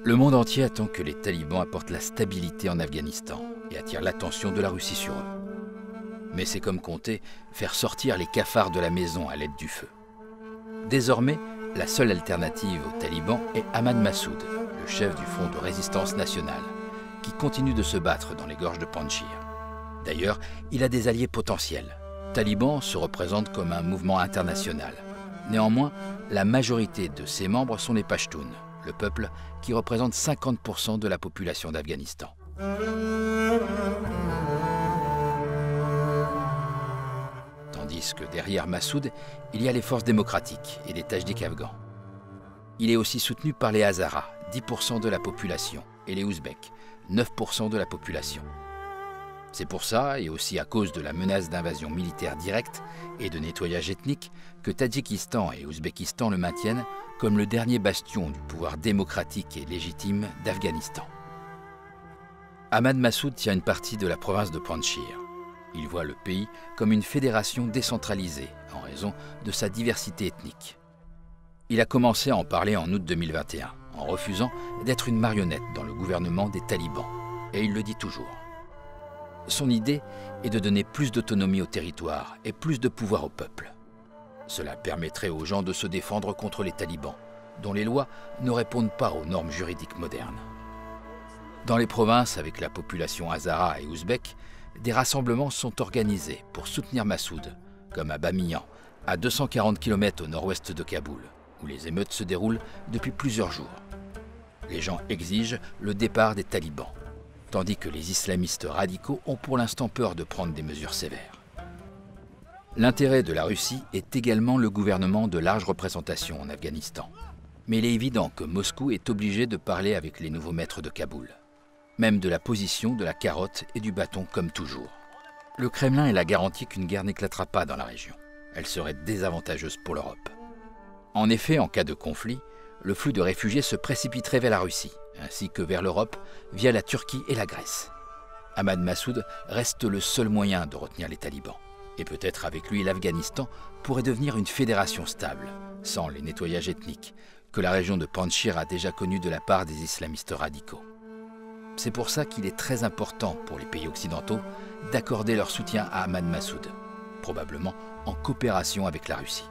Le monde entier attend que les talibans apportent la stabilité en Afghanistan et attirent l'attention de la Russie sur eux. Mais c'est comme compter faire sortir les cafards de la maison à l'aide du feu. Désormais, la seule alternative aux talibans est Ahmad Massoud, le chef du Front de résistance nationale, qui continue de se battre dans les gorges de Panjshir. D'ailleurs, il a des alliés potentiels. Taliban se représente comme un mouvement international. Néanmoins, la majorité de ses membres sont les Pashtuns, le peuple qui représente 50% de la population d'Afghanistan. Tandis que derrière Massoud, il y a les forces démocratiques et les Tadjiks afghans. Il est aussi soutenu par les Hazaras, 10% de la population, et les Ouzbeks, 9% de la population. C'est pour ça, et aussi à cause de la menace d'invasion militaire directe et de nettoyage ethnique, que Tadjikistan et Ouzbékistan le maintiennent comme le dernier bastion du pouvoir démocratique et légitime d'Afghanistan. Ahmad Massoud tient une partie de la province de Panjshir. Il voit le pays comme une fédération décentralisée en raison de sa diversité ethnique. Il a commencé à en parler en août 2021, en refusant d'être une marionnette dans le gouvernement des talibans, et il le dit toujours. Son idée est de donner plus d'autonomie au territoire et plus de pouvoir au peuple. Cela permettrait aux gens de se défendre contre les talibans, dont les lois ne répondent pas aux normes juridiques modernes. Dans les provinces avec la population hazara et ouzbek, des rassemblements sont organisés pour soutenir Massoud, comme à Bamiyan, à 240 km au nord-ouest de Kaboul, où les émeutes se déroulent depuis plusieurs jours. Les gens exigent le départ des talibans, tandis que les islamistes radicaux ont pour l'instant peur de prendre des mesures sévères. L'intérêt de la Russie est également le gouvernement de large représentation en Afghanistan. Mais il est évident que Moscou est obligé de parler avec les nouveaux maîtres de Kaboul, même de la position de la carotte et du bâton comme toujours. Le Kremlin est la garantie qu'une guerre n'éclatera pas dans la région. Elle serait désavantageuse pour l'Europe. En effet, en cas de conflit, le flux de réfugiés se précipiterait vers la Russie, ainsi que vers l'Europe via la Turquie et la Grèce. Ahmad Massoud reste le seul moyen de retenir les talibans. Et peut-être avec lui l'Afghanistan pourrait devenir une fédération stable, sans les nettoyages ethniques, que la région de Panjshir a déjà connus de la part des islamistes radicaux. C'est pour ça qu'il est très important pour les pays occidentaux d'accorder leur soutien à Ahmad Massoud, probablement en coopération avec la Russie.